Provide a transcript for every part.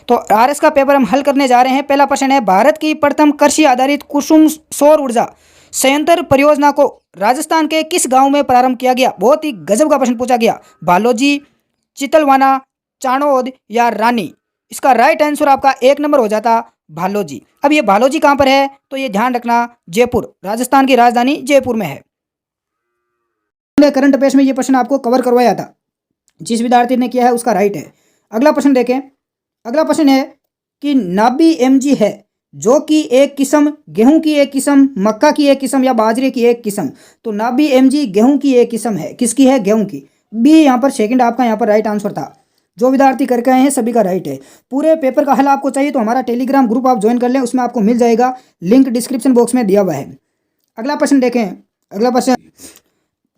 तो आरएस का पेपर हम हल करने जा रहे हैं। पहला प्रश्न है, भारत की प्रथम कृषि आधारित कुसुम सौर ऊर्जा संयंत्र परियोजना को राजस्थान के किस गांव में प्रारंभ किया गया? बहुत ही गजब का प्रश्न पूछा गया। भालोजी, चितलवाना, चाणोद या रानी? इसका राइट आंसर आपका 1 नंबर हो जाता भालोजी। अब ये भालोजी कहाँ पर है? तो ये ध्यान रखना, जयपुर, राजस्थान की राजधानी जयपुर में है। करंट अफेयर्स में ये प्रश्न आपको कवर करवाया था, जिस विद्यार्थी ने किया है उसका राइट है। अगला प्रश्न देखें। अगला प्रश्न है कि नाबी एमजी है जो कि एक किस्म, गेहूं की एक किस्म, मक्का की एक किस्म या बाजरे की एक किस्म? तो नाबी एमजी गेहूं की एक किस्म है। किसकी है? गेहूं की। बी यहाँ पर सेकंड आपका यहाँ पर राइट आंसर था। जो विद्यार्थी करके आए हैं सभी का राइट है। पूरे पेपर का हल आपको चाहिए तो हमारा टेलीग्राम ग्रुप आप ज्वाइन कर लें, उसमें आपको मिल जाएगा, लिंक डिस्क्रिप्शन बॉक्स में दिया हुआ है। अगला प्रश्न देखें। अगला प्रश्न,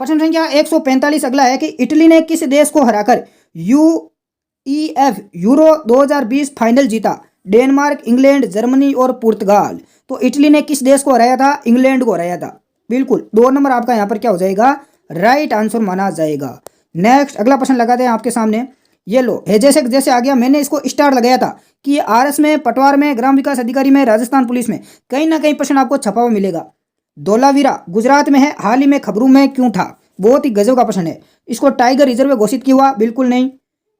प्रश्न संख्या 145 अगला है कि इटली ने किस देश को हराकर यूरो 2020 फाइनल जीता? डेनमार्क, इंग्लैंड, जर्मनी और पुर्तगाल? तो इटली ने किस देश को हराया था? इंग्लैंड को हराया था। बिल्कुल, 2 नंबर आपका यहाँ पर क्या हो जाएगा? राइट आंसर माना जाएगा। नेक्स्ट अगला प्रश्न लगाते हैं आपके सामने। ये लो है, जैसे आ गया, मैंने इसको स्टार लगाया था कि आरएस में, पटवार में, ग्राम विकास अधिकारी में, राजस्थान पुलिस में कहीं ना कहीं प्रश्न आपको छपा हुआ मिलेगा। धोलावीरा गुजरात में है, हाल ही में खबरों में क्यों था? बहुत ही गजब का प्रश्न है। इसको टाइगर रिजर्व घोषित किया हुआ? बिल्कुल नहीं।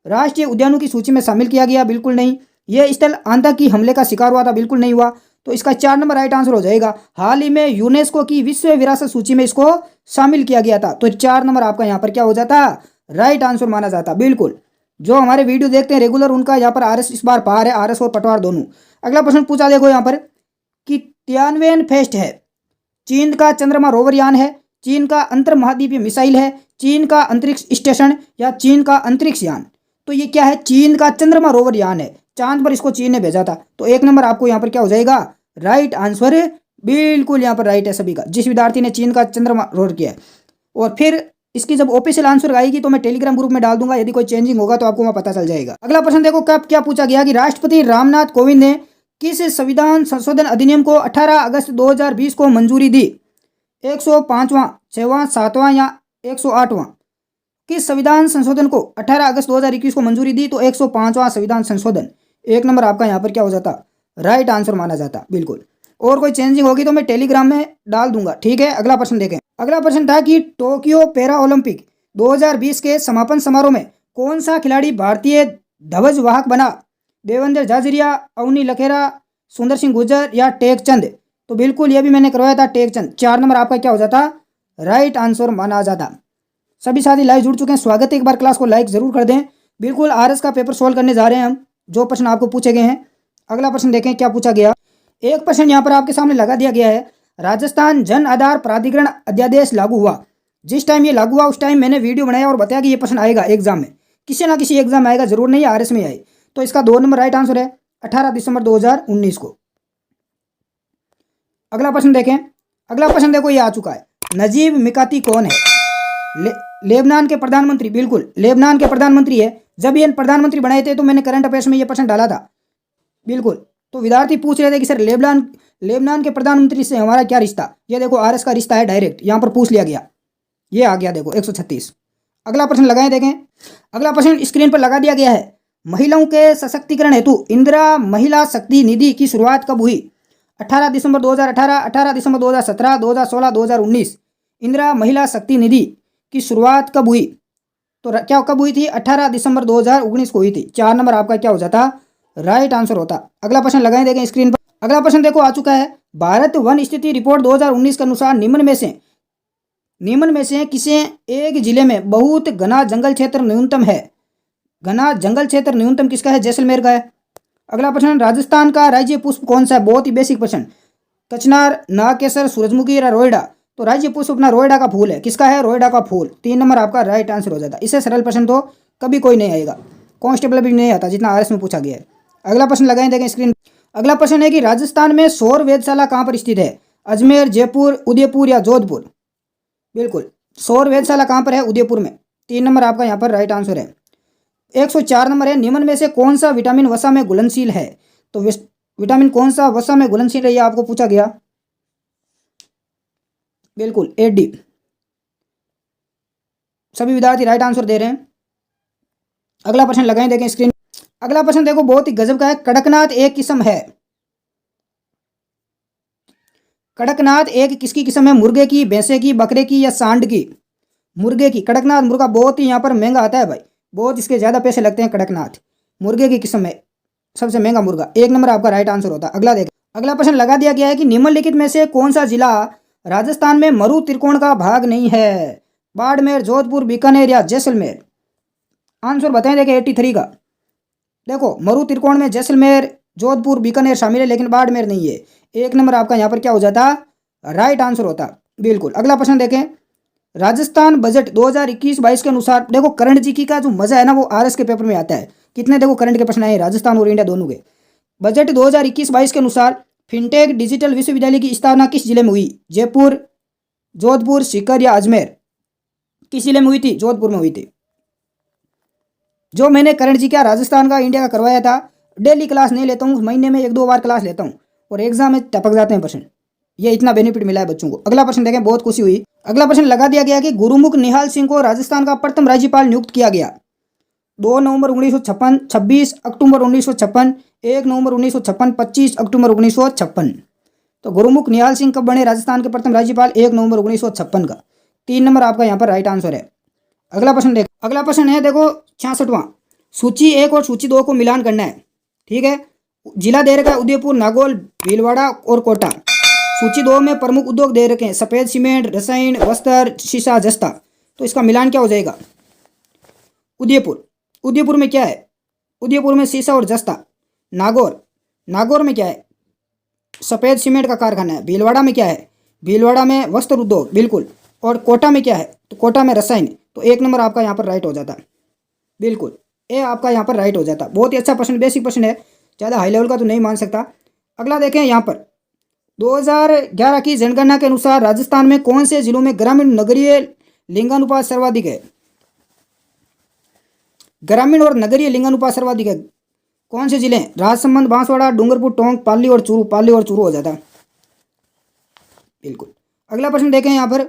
राष्ट्रीय उद्यानों की सूची में शामिल किया गया? बिल्कुल नहीं। यह स्थल आतंकी हमले का शिकार हुआ था? बिल्कुल नहीं हुआ। तो इसका 4 नंबर राइट आंसर हो जाएगा। हाल ही में यूनेस्को की विश्व विरासत सूची में इसको शामिल किया गया था। तो 4 नंबर आपका यहाँ पर क्या हो जाता? राइट आंसर माना जाता। बिल्कुल, जो हमारे वीडियो देखते हैं रेगुलर, उनका यहाँ पर आरएस इस बार पार है, आरएस और पटवार दोनों। अगला प्रश्न पूछा देखो यहाँ पर कि तियानवेन फेस्ट है, चीन का चंद्रमा रोवर यान है, चीन का अंतर महाद्वीपीय मिसाइल है, चीन का अंतरिक्ष स्टेशन या चीन का अंतरिक्ष यान? तो ये क्या है? चीन का चंद्रमा रोवर यान है। चांद पर इसको चीन ने भेजा था। तो 1 नंबर आपको यहाँ पर क्या हो जाएगा? Right answer. बिल्कुल यहाँ पर राइट है सभी का, जिस विद्यार्थी ने चीन का चंद्रमा रोवर किया है। और फिर इसकी जब ऑफिशियल आंसर आएगी तो मैं टेलीग्राम ग्रुप में डाल दूंगा, यदि कोई चेंजिंग होगा तो आपको वहाँ पता चल जाएगा। अगला प्रश्न देखो, कब क्या पूछा गया कि राष्ट्रपति रामनाथ कोविंद ने किस संविधान संशोधन अधिनियम को 18 अगस्त 2020 को मंजूरी दी? 105वां, 6वां, 7वां या 108वां? किस संविधान संशोधन को 18 अगस्त 2021 को मंजूरी दी? तो 105वां संविधान संशोधन। 1 नंबर आपका यहाँ पर क्या हो जाता? राइट आंसर माना जाता। बिल्कुल, और कोई चेंजिंग होगी तो मैं टेलीग्राम में डाल दूंगा, ठीक है। अगला प्रश्न देखें। अगला प्रश्न था कि टोक्यो पैरा ओलंपिक 2020 के समापन समारोह में कौन सा खिलाड़ी भारतीय ध्वज वाहक बना? देवेंद्र झाझरिया, अवनी लखेरा, सुंदर सिंह गुर्जर या टेकचंद? तो बिल्कुल ये भी मैंने करवाया था, टेकचंद। 4 नंबर आपका क्या हो जाता? राइट आंसर माना जाता। सभी साथी लाइव जुड़ चुके हैं, स्वागत है। एक बार क्लास को लाइक जरूर कर दें। बिल्कुल, आरएस का पेपर सोल्व करने जा रहे हैं हम, जो प्रश्न आपको पूछे गए हैं। अगला प्रश्न देखें क्या पूछा गया। एक प्रश्न यहाँ पर आपके सामने लगा दिया गया है, राजस्थान जन आधार प्राधिकरण अध्यादेश लागू हुआ। जिस टाइम ये लागू हुआ उस टाइम मैंने वीडियो बनाया और बताया कि ये प्रश्न आएगा एग्जाम में, किसी ना किसी एग्जाम में आएगा, जरूर नहीं आरएस में आए। तो इसका 2 नंबर राइट आंसर है, 18 दिसंबर 2019 को। अगला प्रश्न देखें। अगला प्रश्न देखो, ये आ चुका है, नजीब मिकाती कौन है? लेबनान के प्रधानमंत्री। बिल्कुल, लेबनान के प्रधानमंत्री है। जब ये प्रधानमंत्री बनाए थे तो मैंने करंट अफेयर्स में ये प्रश्न डाला था। बिल्कुल, तो विद्यार्थी पूछ रहे थे कि सर लेबनान के प्रधानमंत्री से हमारा क्या रिश्ता? ये देखो आरएस का रिश्ता है, डायरेक्ट यहाँ पर पूछ लिया गया। ये आ गया देखो 136। अगला प्रश्न लगाएं, देखें। अगला प्रश्न स्क्रीन पर लगा दिया गया है, महिलाओं के सशक्तिकरण हेतु इंदिरा महिला शक्ति निधि की शुरुआत कब हुई? 18 दिसंबर 2018, 18 दिसंबर 2017, 2016, 2019? इंदिरा महिला शक्ति निधि की शुरुआत कब हुई? तो क्या कब हुई थी? 18 दिसंबर 2019 को हुई थी। 4 नंबर आपका क्या हो जाता? राइट आंसर होता। अगला प्रश्न लगाएं, देखें स्क्रीन पर। अगला प्रश्न देखो आ चुका है, भारत वन स्थिति रिपोर्ट 2019 के अनुसार निम्न में से किसी एक जिले में बहुत घना जंगल क्षेत्र न्यूनतम है? घना जंगल क्षेत्र न्यूनतम किसका है? जैसलमेर का है। अगला प्रश्न, राजस्थान का राज्य पुष्प कौन सा है? बहुत ही बेसिक प्रश्न। कचनार, नागकेसर, सूरजमुखी या रोयडा? तो राज्य पुष्प अपना रोयडा का फूल है। किसका है? रोयडा का फूल। 3 नंबर आपका राइट आंसर हो जाता। इससे सरल प्रश्न तो कभी कोई नहीं आएगा, कांस्टेबल भी नहीं आता जितना आरएस में पूछा गया है। अगला प्रश्न लगाएं, देखें स्क्रीन। अगला प्रश्न है कि राजस्थान में सौर वेधशाला कहाँ पर स्थित है? अजमेर, जयपुर, उदयपुर या जोधपुर? बिल्कुल, सौर वेधशाला कहाँ पर है? उदयपुर में। 3 नंबर आपका यहाँ पर राइट आंसर है। 104 नंबर है, निम्न में से कौन सा विटामिन वसा में घुलनशील है? तो विटामिन कौन सा वसा में घुलनशील है, यह आपको पूछा गया। बिल्कुल, ए-डी। सभी विद्यार्थी राइट आंसर दे रहे हैं। अगला प्रश्न लगाएं, देखें स्क्रीन। अगला प्रश्न देखो बहुत ही गजब का है। कड़कनाथ एक किस्म है। कड़कनाथ एक किसकी किस्म है? मुर्गे की, भैंसे की, बकरे की या सांड की? मुर्गे की। कड़कनाथ मुर्गा बहुत ही यहाँ पर महंगा आता है भाई, बहुत इसके ज़्यादा पैसे लगते हैं। कड़कनाथ मुर्गे की किस्म है, सबसे महंगा मुर्गा। एक नंबर आपका राइट आंसर होता है। अगला देख, अगला प्रश्न लगा दिया गया है कि निम्नलिखित में से कौन सा जिला राजस्थान में मरु त्रिकोण का भाग नहीं है? बाड़मेर, जोधपुर, बीकानेर या जैसलमेर? आंसर बताएं देखें 83 का। देखो मरु त्रिकोण में जैसलमेर, जोधपुर, बीकानेर शामिल है, लेकिन बाड़मेर नहीं है। एक नंबर आपका यहाँ पर क्या हो जाता? राइट आंसर होता। बिल्कुल। अगला प्रश्न देखें, राजस्थान बजट 2021-22 के अनुसार, देखो करंट जीके का जो मजा है ना वो आरएस के पेपर में आता है। कितने देखो करंट के प्रश्न आए राजस्थान और इंडिया दोनों के। बजट 2021-22 के अनुसार फिनटेक डिजिटल विश्वविद्यालय की स्थापना किस जिले में हुई? जयपुर, जोधपुर, सीकर या अजमेर? किस जिले में हुई थी? जोधपुर में हुई थी। जो मैंने करंट जी का राजस्थान का इंडिया का करवाया था, डेली क्लास नहीं लेता हूँ, महीने में 1-2 बार क्लास लेता हूँ और एग्जाम में टपक जाते हैं प्रश्न। ये इतना बेनिफिट मिला है बच्चों को। अगला प्रश्न देखें, बहुत खुशी हुई। अगला प्रश्न लगा दिया गया कि गुरुमुख निहाल सिंह को राजस्थान का प्रथम राज्यपाल नियुक्त किया गया। 2 नवंबर 1956, 26 अक्टूबर 1956, 1 नवंबर 1956, 25 अक्टूबर 1956। तो गुरुमुख निहाल सिंह कब बने राजस्थान के प्रथम राज्यपाल? 1 नवंबर 1956 का। 3 नंबर आपका यहाँ पर राइट आंसर है। अगला प्रश्न देख, अगला प्रश्न है देखो 66वां। सूची 1 और सूची 2 को मिलान करना है, ठीक है। जिला दे रखा है उदयपुर, नागौर, भीलवाड़ा और कोटा। सूची 2 में प्रमुख उद्योग दे रखे हैं सफेद सीमेंट, रसायन, वस्त्र, शीशा, जस्ता। तो इसका मिलान क्या हो जाएगा? उदयपुर। उदयपुर में क्या है? उदयपुर में शीशा और जस्ता। नागौर, नागौर में क्या है? सफेद सीमेंट का कारखाना है। भीलवाड़ा में क्या है? भीलवाड़ा में वस्त्र उद्योग, बिल्कुल। और कोटा में क्या है? तो कोटा में रसायन। तो 1 नंबर आपका यहाँ पर राइट हो जाता, बिल्कुल। ए आपका यहाँ पर राइट हो जाता। बहुत ही अच्छा प्रश्न, बेसिक प्रश्न है, ज़्यादा हाई लेवल का तो नहीं मान सकता। अगला देखें यहाँ पर 2011 की जनगणना के अनुसार राजस्थान में कौन से जिलों में ग्रामीण नगरीय लिंगानुपात सर्वाधिक है? ग्रामीण और नगरीय लिंगानुपात सर्वाधिक है। कौन से जिले हैं? राजसमंद, बांसवाड़ा, डूंगरपुर, टोंक, पाली और चूरू। पाली और चूरू हो जाता, बिल्कुल। अगला प्रश्न देखें यहाँ पर,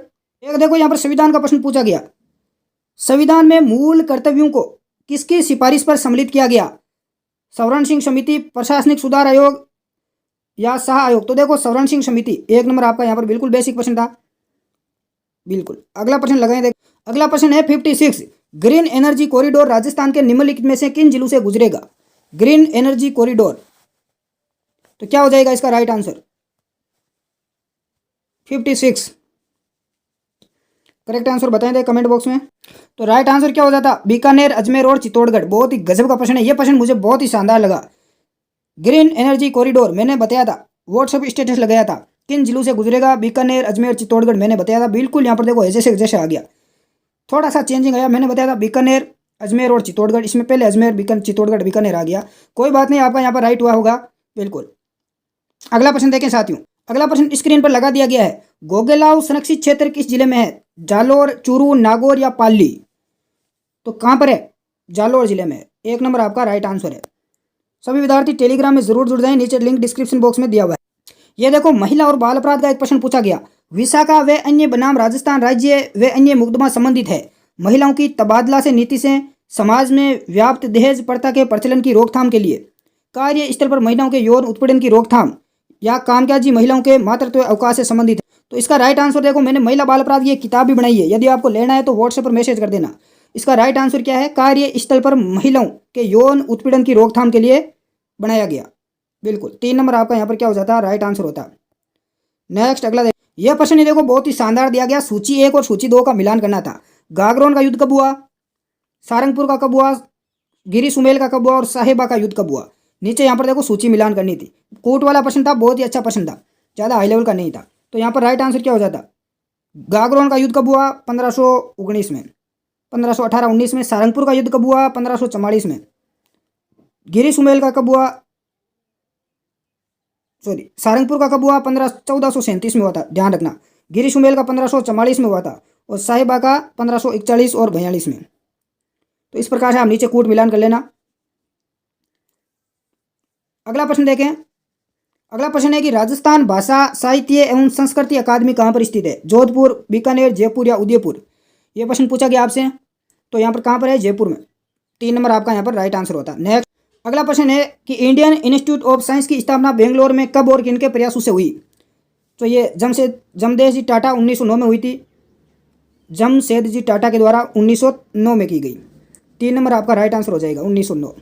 एक देखो यहाँ पर संविधान का प्रश्न पूछा गया। संविधान में मूल कर्तव्यों को किसकी सिफारिश पर सम्मिलित किया गया? सवर्ण सिंह समिति, प्रशासनिक सुधार आयोग या शाह आयोग? तो देखो सवर्ण सिंह समिति। 1 नंबर आपका यहाँ पर बिल्कुल बेसिक प्रश्न था, बिल्कुल। अगला प्रश्न लगाएं देख, अगला प्रश्न है 56। ग्रीन एनर्जी कॉरिडोर राजस्थान के निम्नलिखित में से किन जिलों से गुजरेगा? ग्रीन एनर्जी कॉरिडोर, तो क्या हो जाएगा इसका राइट आंसर? 56 करेक्ट आंसर बताएं दे कमेंट बॉक्स में। तो राइट आंसर क्या हो जाता? बीकानेर, अजमेर और चित्तौड़गढ़। बहुत ही गजब का प्रश्न है, ये प्रश्न मुझे बहुत ही शानदार लगा। ग्रीन एनर्जी कॉरिडोर मैंने बताया था, व्हाट्सएप स्टेटस लगाया था, किन जिलों से गुजरेगा? बीकानेर, अजमेर, चित्तौड़गढ़ मैंने बताया था, बिल्कुल। यहाँ पर देखो जैसे जैसे आ गया, थोड़ा सा चेंजिंग आया। मैंने बताया था बीकानेर, अजमेर और चित्तौड़गढ़, इसमें पहले अजमेर, बीकानेर, चित्तौड़गढ़, बीकानेर आ गया। कोई बात नहीं, आपका यहाँ पर राइट हुआ होगा, बिल्कुल। अगला प्रश्न देखें साथियों, अगला प्रश्न स्क्रीन पर लगा दिया गया है। गोगेलाव संरक्षित क्षेत्र किस जिले में है? जालोर, चूरू, नागौर या पाली? तो कहाँ पर है? जालोर जिले में। 1 नंबर आपका राइट आंसर है। सभी विद्यार्थी टेलीग्राम में जरूर जुड़ जाएं, नीचे लिंक डिस्क्रिप्शन बॉक्स में दिया हुआ है। ये देखो महिला और बाल अपराध का एक प्रश्न पूछा गया। विशाखा व अन्य बनाम राजस्थान राज्य व अन्य मुकदमा संबंधित है। महिलाओं की तबादला से नीति से समाज में व्याप्त दहेज प्रथा के प्रचलन की रोकथाम के लिए, कार्य स्थल पर महिलाओं के यौन उत्पीड़न की रोकथाम या कामकाजी महिलाओं के मातृत्व अवकाश से संबंधित है। तो इसका राइट आंसर देखो, मैंने महिला बाल अपराध की एक किताब भी बनाई है, यदि आपको लेना है तो व्हाट्सएप पर मैसेज कर देना। इसका राइट आंसर क्या है? कार्य स्थल पर महिलाओं के यौन उत्पीड़न की रोकथाम के लिए बनाया गया, बिल्कुल। 3 नंबर आपका यहाँ पर क्या हो जाता? राइट आंसर होता। नेक्स्ट अगला यह प्रश्न ये देखो बहुत ही शानदार दिया गया। सूची 1 और सूची 2 का मिलान करना था। गागरोन का युद्ध कब हुआ? सारंगपुर का कब हुआ? गिरी सुमेल का कब हुआ? और साहिबा का युद्ध कब हुआ? नीचे यहाँ पर देखो सूची मिलान करनी थी। कोर्ट वाला प्रश्न था, बहुत ही अच्छा प्रश्न था, ज़्यादा हाई लेवल का नहीं था। तो यहाँ पर राइट आंसर क्या हो जाता? गागरोन का युद्ध कब हुआ? 1519 में। 1518-19 में। सारंगपुर का युद्ध कब हुआ? 1544 में। गिरी सुमेल का कब हुआ? सारंगपुर का कब हुआ? 1437 में हुआ था, ध्यान रखना। गिरी सुमेल का 1544 में हुआ था और साहिबा का 1541 और 42 में। तो इस प्रकार से आप नीचे कूट मिलान कर लेना। अगला प्रश्न देखें। अगला प्रश्न है कि राजस्थान भाषा साहित्य एवं संस्कृति अकादमी कहाँ पर स्थित है? जोधपुर, बीकानेर, जयपुर या उदयपुर? यह प्रश्न पूछा गया आपसे, तो यहाँ पर कहाँ पर है? जयपुर में। 3 नंबर आपका यहाँ पर राइट आंसर होता है। नेक्स्ट अगला प्रश्न है कि इंडियन इंस्टीट्यूट ऑफ साइंस की स्थापना बेंगलोर में कब और किनके प्रयासों से हुई? तो ये जमशेदजी टाटा 1909 में हुई थी। जमशेदजी टाटा के द्वारा 1909 में की गई। 3 नंबर आपका राइट आंसर हो जाएगा 1909।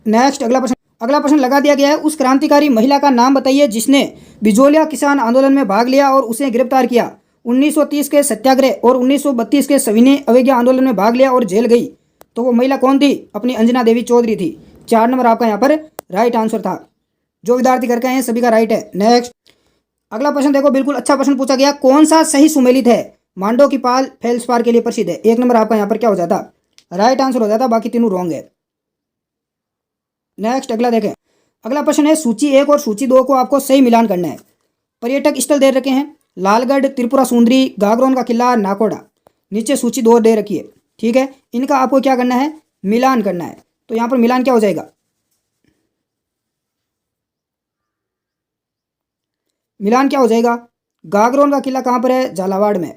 नेक्स्ट अगला प्रश्न लगा दिया गया है, उस क्रांतिकारी महिला का नाम बताइए जिसने बिजोलिया किसान आंदोलन में भाग लिया और उसे गिरफ्तार किया। 1930 के सत्याग्रह और 1932 के सविनय अवज्ञा आंदोलन में भाग लिया और जेल गई। तो वो महिला कौन थी? अपनी अंजना देवी चौधरी थी। 4 नंबर आपका यहाँ पर राइट आंसर था। जो विद्यार्थी करके आए हैं सभी का राइट है। नेक्स्ट अगला प्रश्न देखो, बिल्कुल अच्छा प्रश्न पूछा गया, कौन सा सही सुमेलित है? मांडो की पाल फेल्सपार के लिए प्रसिद्ध है। 1 नंबर आपका यहाँ पर क्या हो जाता? राइट आंसर हो जाता, बाकी तीनों रॉन्ग है। नेक्स्ट अगला देखें, अगला प्रश्न है, सूची 1 और सूची 2 को आपको सही मिलान करना है। पर्यटक स्थल दे रखे हैं लालगढ़, त्रिपुरा सुंदरी, गागरोन का किला, नाकोड़ा। नीचे सूची 2 दे रखी है, ठीक है। इनका आपको क्या करना है? मिलान करना है। तो यहाँ पर मिलान क्या हो जाएगा? मिलान क्या हो जाएगा? गागरोन का किला कहाँ पर है? झालावाड़ में।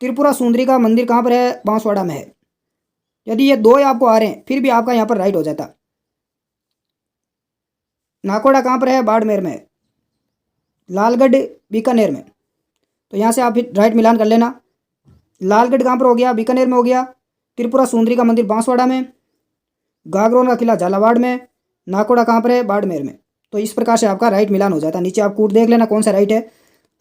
त्रिपुरा सुंदरी का मंदिर कहाँ पर है? बांसवाड़ा में है। यदि ये 2 आपको आ रहे हैं फिर भी आपका यहाँ पर राइट हो जाता। नाकोड़ा कहाँ पर है? बाड़मेर में। लालगढ़ बीकानेर में। तो यहाँ से आप राइट मिलान कर लेना। लालगढ़ कहाँ पर हो गया? बीकानेर में हो गया। त्रिपुरा सुंदरी का मंदिर बांसवाड़ा में। गागरोन का किला झालावाड़ में। नाकोड़ा कहाँ पर है? बाड़मेर में। तो इस प्रकार से आपका राइट मिलान हो जाता है। नीचे आप कूट देख लेना कौन सा राइट है।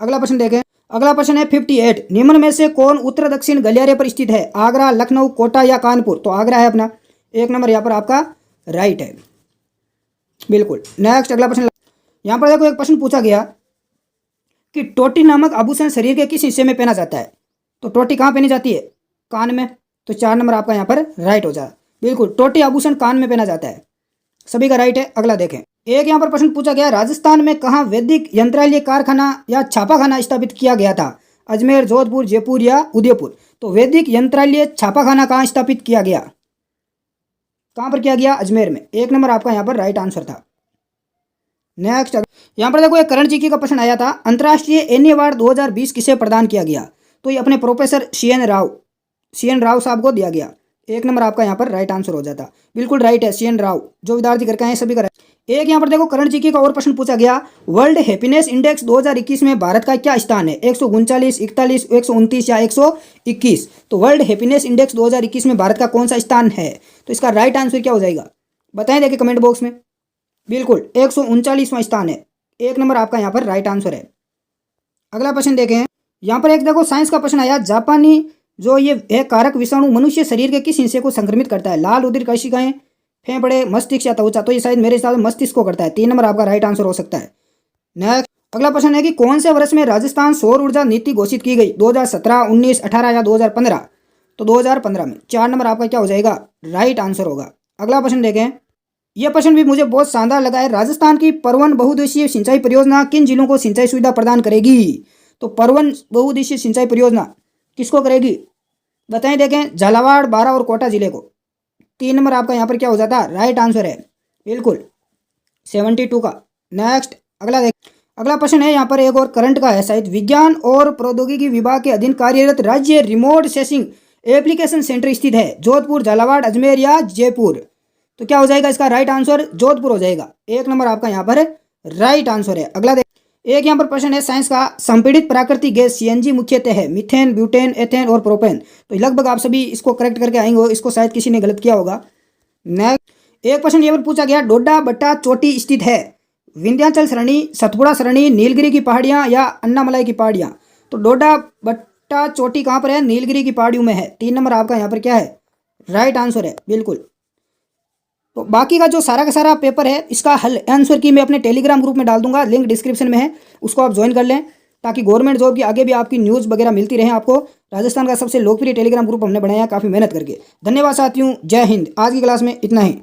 अगला प्रश्न देखें, अगला प्रश्न है 58, निम्न में से कौन उत्तर दक्षिण गलियारे पर स्थित है? आगरा, लखनऊ, कोटा या कानपुर? तो आगरा है अपना। 1 नंबर यहाँ पर आपका राइट है, बिल्कुल। नेक्स्ट अगला प्रश्न, यहाँ पर देखो एक प्रश्न पूछा गया कि टोटी नामक आभूषण शरीर के किस हिस्से में पहना जाता है? तो टोटी कहाँ पहनी जाती है? कान में। तो 4 नंबर आपका यहाँ पर राइट हो जाए, बिल्कुल। टोटी आभूषण कान में पहना जाता है, सभी का राइट है। अगला देखें, एक यहाँ पर प्रश्न पूछा गया, राजस्थान में कहाँ वैदिक यंत्रालय कारखाना या छापाखाना स्थापित किया गया था? अजमेर, जोधपुर, जयपुर या उदयपुर? तो वैदिक यंत्रालय छापाखाना कहाँ स्थापित किया गया? कहाँ पर किया गया? अजमेर में। 1 नंबर आपका यहाँ पर राइट आंसर था। नेक्स्ट यहाँ पर देखो एक करण जीके का प्रश्न आया था, अंतर्राष्ट्रीय एनी अवार्ड 2020 किसे प्रदान किया गया? तो ये अपने प्रोफेसर CN राव साहब को दिया गया। 1 नंबर आपका यहाँ पर राइट आंसर हो जाता, बिल्कुल राइट है CN राव। जो विद्यार्थी करके आए सभी का राइट। एक यहाँ पर देखो करण जीके का और प्रश्न पूछा गया, वर्ल्ड हैप्पीनेस इंडेक्स 2021 में भारत का क्या स्थान है? 139, 41, 129 या 121? तो वर्ल्ड हैप्पीनेस इंडेक्स 2021 में भारत का कौन सा स्थान है? तो इसका राइट आंसर क्या हो जाएगा? बताएं देखिए कमेंट बॉक्स में। बिल्कुल 139वां स्थान है। 1 नंबर आपका यहाँ पर राइट आंसर है। अगला प्रश्न देखें, यहाँ पर एक देखो साइंस का प्रश्न आया, जापानी जो ये है कारक विषाणु मनुष्य शरीर के किस हिस्से को संक्रमित करता है? लाल, रुधिर, कोशिकाएं, फेफड़े, मस्तिष्क या त्वचा? तो ये शायद मेरे हिसाब से मस्तिष्क को करता है। 3 नंबर आपका राइट आंसर हो सकता है। नेक्स्ट अगला प्रश्न है कि कौन से वर्ष में राजस्थान सौर ऊर्जा नीति घोषित की गई? 2017, 19, 18 या 2015? तो 2015 में। 4 नंबर आपका क्या हो जाएगा? राइट आंसर होगा। अगला प्रश्न देखें, यह प्रश्न भी मुझे बहुत शानदार लगा है, राजस्थान की परवन बहुउद्देशीय सिंचाई परियोजना किन जिलों को सिंचाई सुविधा प्रदान करेगी? तो परवन बहुउद्देशीय सिंचाई परियोजना किसको करेगी? बताएं देखें, झालावाड़, बारां और कोटा जिले को। 3 नंबर आपका यहाँ पर क्या हो जाता? राइट आंसर है, बिल्कुल 72 का। नेक्स्ट अगला प्रश्न है यहाँ पर एक और करंट का है शायद, विज्ञान और प्रौद्योगिकी विभाग के अधीन कार्यरत राज्य रिमोट सेंसिंग एप्लीकेशन सेंटर स्थित है? जोधपुर, झालावाड़, अजमेर या जयपुर? तो क्या हो जाएगा इसका राइट आंसर? जोधपुर हो जाएगा। 1 नंबर आपका यहाँ पर राइट आंसर है। अगला एक यहाँ पर प्रश्न है साइंस का, संपीड़ित प्राकृतिक गैस CNG मुख्यतः है मीथेन, ब्यूटेन, एथेन और प्रोपेन? तो लगभग आप सभी इसको करेक्ट करके आएंगे, इसको शायद किसी ने गलत किया होगा। नेक्स्ट एक प्रश्न ये पर पूछा गया, डोडा बट्टा चोटी स्थित है? विंध्याचल श्रेणी, सतपुड़ा श्रेणी, नीलगिरी की पहाड़ियाँ या अन्नामलाई की पहाड़ियाँ? तो डोडा बट्टा चोटी कहाँ पर है? नीलगिरी की पहाड़ियों में है। 3 नंबर आपका यहाँ पर क्या है? राइट आंसर है, बिल्कुल। तो बाकी का जो सारा का सारा पेपर है इसका हल आंसर की मैं अपने टेलीग्राम ग्रुप में डाल दूंगा, लिंक डिस्क्रिप्शन में है, उसको आप ज्वाइन कर लें ताकि गवर्नमेंट जॉब की आगे भी आपकी न्यूज़ वगैरह मिलती रहे आपको। राजस्थान का सबसे लोकप्रिय टेलीग्राम ग्रुप हमने बनाया काफ़ी मेहनत करके। धन्यवाद साथियों, जय हिंद। आज की क्लास में इतना ही।